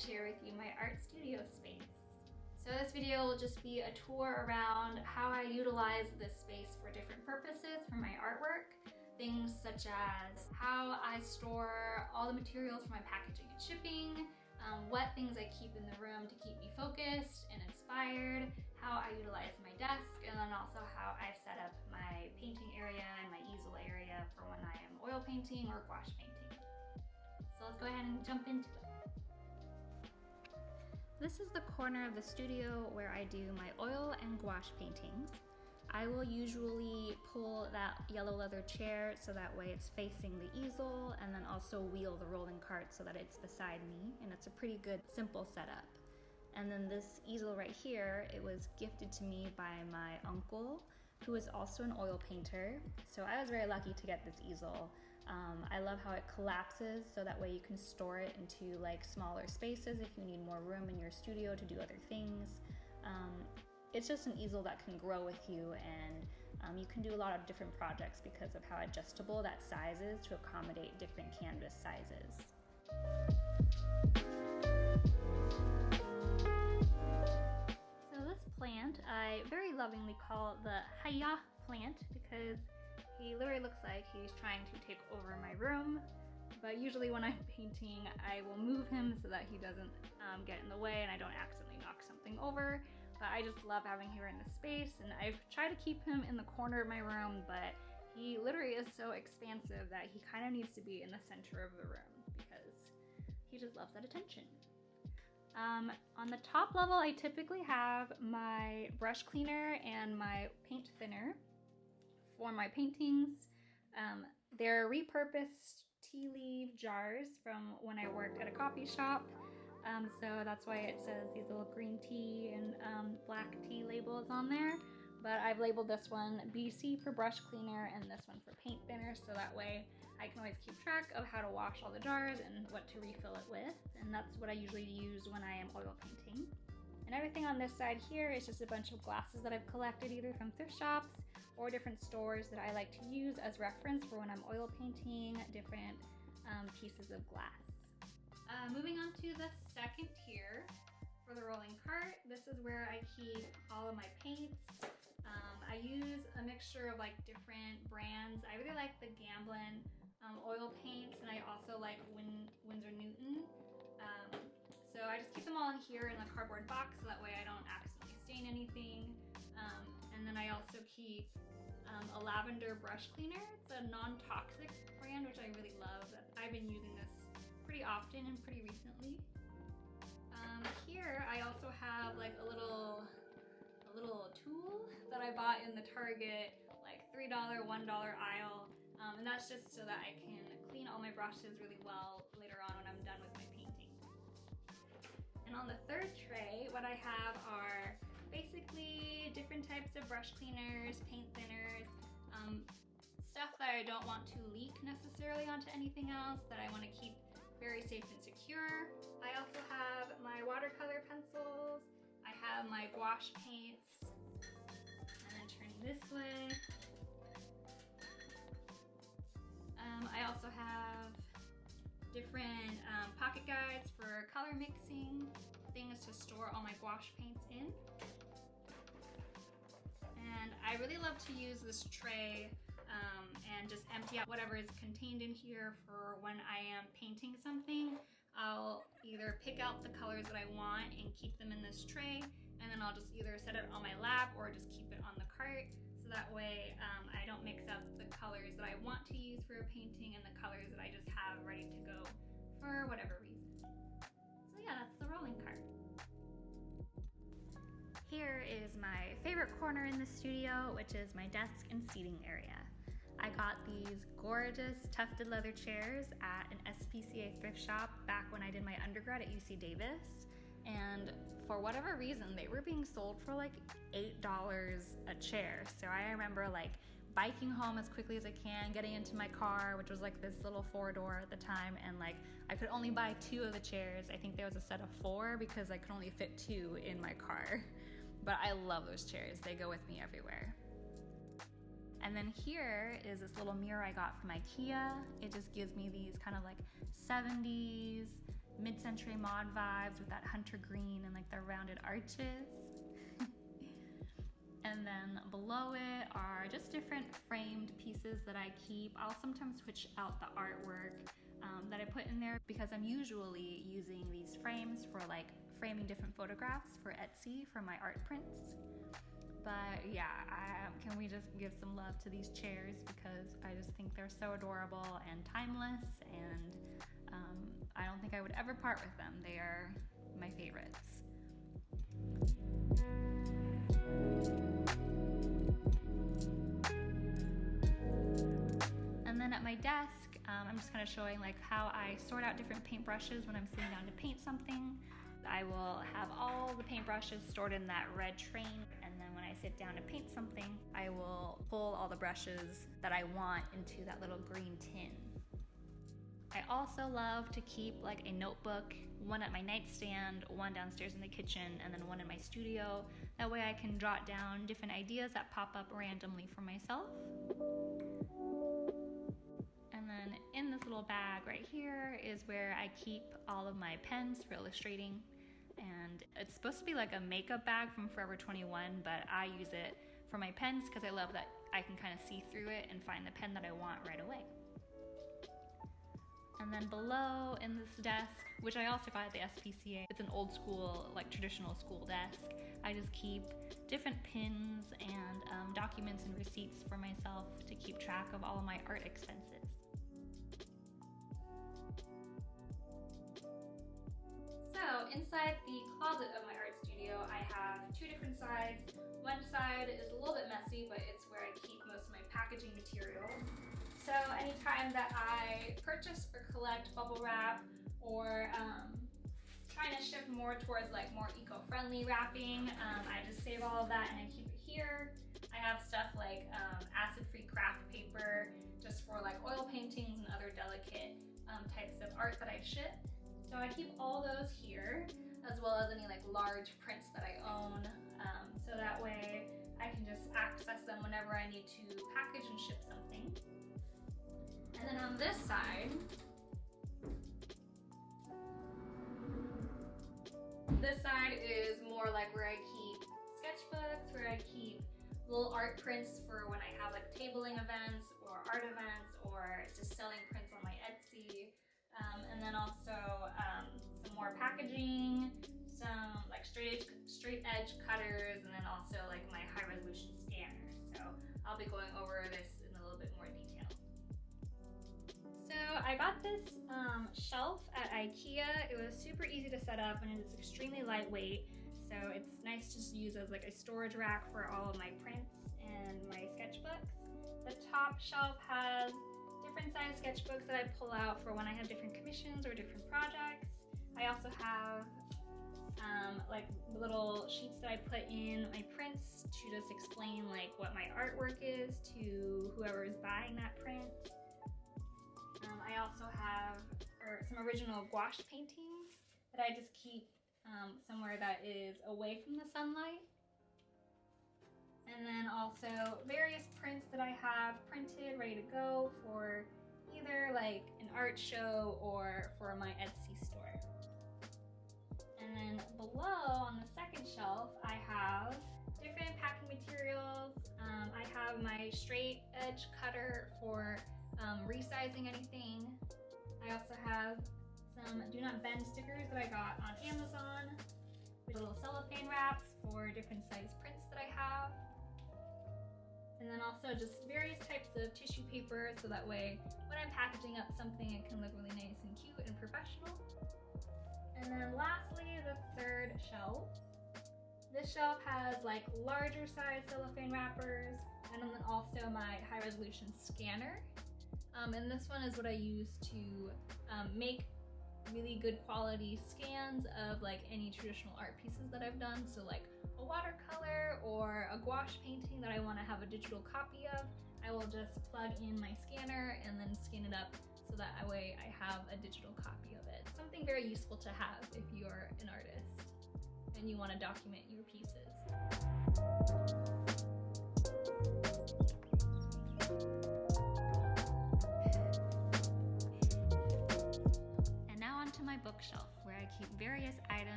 share with you my art studio space. So this video will just be a tour around how I utilize this space for different purposes for my artwork. Things such as how I store all the materials for my packaging and shipping, what things I keep in the room to keep me focused and inspired, how I utilize my desk, and then also how I've set up my painting area and my easel area for when I am oil painting or gouache painting. So let's go ahead and jump into it. This is the corner of the studio where I do my oil and gouache paintings. I will usually pull that yellow leather chair so that way it's facing the easel, and then also wheel the rolling cart so that it's beside me, and it's a pretty good simple setup. And then this easel right here, it was gifted to me by my uncle, who is also an oil painter. So I was very lucky to get this easel. I love how it collapses so that way you can store it into like smaller spaces if you need more room in your studio to do other things. It's just an easel that can grow with you, and you can do a lot of different projects because of how adjustable that size is to accommodate different canvas sizes. So this plant, I very lovingly call the Haya plant because he literally looks like he's trying to take over my room. But usually when I'm painting, I will move him so that he doesn't get in the way and I don't accidentally knock something over. But I just love having him in the space, and I've tried to keep him in the corner of my room, but he literally is so expansive that he kind of needs to be in the center of the room because he just loves that attention. On the top level, I typically have my brush cleaner and my paint thinner for my paintings. They're repurposed tea leaf jars from when I worked at a coffee shop. So that's why it says these little green tea and black tea labels on there. But I've labeled this one BC for brush cleaner and this one for paint thinner, so that way I can always keep track of how to wash all the jars and what to refill it with. And that's what I usually use when I am oil painting. And everything on this side here is just a bunch of glasses that I've collected either from thrift shops or different stores that I like to use as reference for when I'm oil painting different pieces of glass. Moving on to the second tier for the rolling cart, this is where I keep all of my paints. I use a mixture of like different brands. I really like the Gamblin oil paints, and I also like Winsor Newton. So I just keep them all in here in the cardboard box so that way I don't accidentally stain anything. And then I also keep a lavender brush cleaner. It's a non-toxic brand, which I really love. I've been using this pretty often and pretty recently. Here I also have like a little tool that I bought in the Target like $3, $1 aisle, and that's just so that I can clean all my brushes really well later on when I'm done with my painting. And on the third tray, what I have are basically different types of brush cleaners, paint thinners, stuff that I don't want to leak necessarily onto anything else, that I want to keep very safe and secure. I also have my watercolor pencils, I have my gouache paints, and then turning this way. I also have different pocket guides for color mixing, things to store all my gouache paints in. And I really love to use this tray and just empty out whatever is contained in here for when I am painting something. I'll either pick out the colors that I want and keep them in this tray, and then I'll just either set it on my lap or just keep it on the cart, so that way I don't mix up the colors that I want to use for a painting and the colors that I just have ready to go for whatever reason. So yeah, that's the rolling cart. Here is my favorite corner in the studio, which is my desk and seating area. I got these gorgeous tufted leather chairs at an SPCA thrift shop back when I did my undergrad at UC Davis. And for whatever reason, they were being sold for like $8 a chair. So I remember like biking home as quickly as I can, getting into my car, which was like this little 4-door at the time, and like I could only buy 2 of the chairs. I think there was a set of 4 because I could only fit 2 in my car. But I love those chairs. They go with me everywhere. And then here is this little mirror I got from IKEA. It just gives me these kind of like 70s mid-century mod vibes with that hunter green and like the rounded arches. And then below it are just different framed pieces that I keep. I'll sometimes switch out the artwork that I put in there because I'm usually using these frames for like framing different photographs for Etsy for my art prints. But yeah, can we just give some love to these chairs because I just think they're so adorable and timeless, and I don't think I would ever part with them. They are my favorites. And then at my desk, I'm just kind of showing like how I sort out different paintbrushes when I'm sitting down to paint something. I will have all the paintbrushes stored in that red train, and then when I sit down to paint something, I will pull all the brushes that I want into that little green tin. I also love to keep like a notebook, one at my nightstand, one downstairs in the kitchen, and then one in my studio. That way I can jot down different ideas that pop up randomly for myself. And then in this little bag right here is where I keep all of my pens for illustrating. And it's supposed to be like a makeup bag from Forever 21, but I use it for my pens because I love that I can kind of see through it and find the pen that I want right away. And then below in this desk, which I also got at the SPCA, it's an old school, like traditional school desk. I just keep different pins and documents and receipts for myself to keep track of all of my art expenses. So inside the closet of my art studio, I have two different sides. One side is a little bit messy, but it's where I keep most of my packaging materials. So anytime that I purchase or collect bubble wrap, or trying to shift more towards like more eco-friendly wrapping, I just save all of that and I keep it here. I have stuff like acid-free craft paper just for like oil paintings and other delicate types of art that I ship. So I keep all those here, as well as any like large prints that I own, so that way I can just access them whenever I need to package and ship something. And then on this side is more like where I keep sketchbooks, where I keep little art prints for when I have like tabling events or art events or just selling prints on my Etsy. And then also some more packaging, some like straight edge cutters, and then also like my high resolution scanner. So I'll be going over this in a little bit more detail. So I got this shelf at IKEA. It was super easy to set up and it's extremely lightweight. So it's nice to just use as like a storage rack for all of my prints and my sketchbooks. The top shelf has different size sketchbooks that I pull out for when I have different commissions or different projects. I also have like little sheets that I put in my prints to just explain like what my artwork is to whoever is buying that print. I also have some original gouache paintings that I just keep somewhere that is away from the sunlight. And then also various prints that I have printed, ready to go for either like an art show or for my Etsy store. And then below on the second shelf, I have different packing materials. I have my straight edge cutter for resizing anything. I also have some do not bend stickers that I got on Amazon, with little cellophane wraps for different size prints that I have. And then also just various types of tissue paper, so that way when I'm packaging up something it can look really nice and cute and professional. And then lastly, the third shelf. This shelf has like larger size cellophane wrappers, and then also my high resolution scanner. And this one is what I use to make really good quality scans of like any traditional art pieces that I've done. So like a watercolor or a gouache painting that I want to have a digital copy of, I will just plug in my scanner and then scan it up so that way I have a digital copy of it. Something very useful to have if you're an artist and you want to document your pieces. And now onto my bookshelf.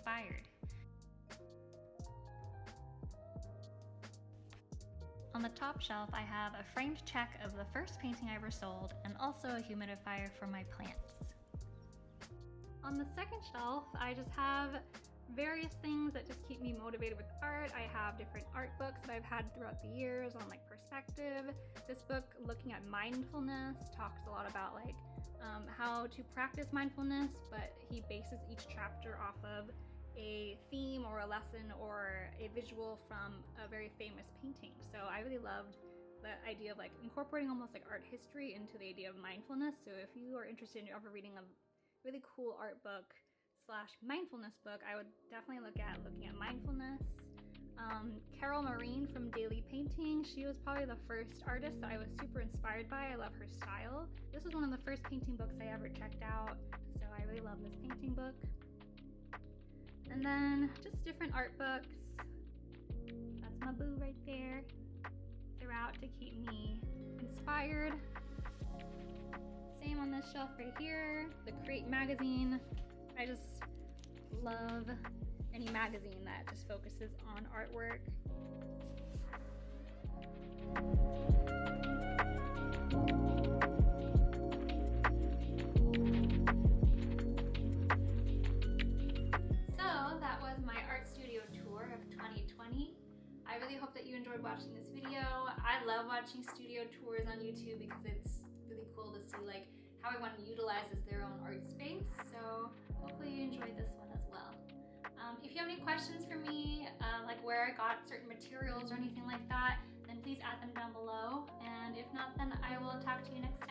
inspired. On the top shelf, I have a framed check of the first painting I ever sold and also a humidifier for my plants. On the second shelf, I just have various things that just keep me motivated with art. I have different art books that I've had throughout the years on like perspective. This book, looking at mindfulness, talks a lot about like how to practice mindfulness, but he bases each chapter off of a theme or a lesson or a visual from a very famous painting. So I really loved the idea of like incorporating almost like art history into the idea of mindfulness. So if you are interested in ever reading a really cool art book / mindfulness book, I would definitely looking at mindfulness. Carol Marine from Daily Painting, she was probably the first artist that I was super inspired by. I love her style. This was one of the first painting books I ever checked out, so I really love this painting book. And then just different art books. That's my boo right there. Throughout to keep me inspired. Same on this shelf right here, the Create magazine. I just love any magazine that just focuses on artwork. So that was my art studio tour of 2020. I really hope that you enjoyed watching this video. I love watching studio tours on YouTube because it's really cool to see like how everyone utilizes their own art space. So hopefully you enjoyed this one as well. If you have any questions for me, like where I got certain materials or anything like that, then please add them down below. And if not, then I will talk to you next time.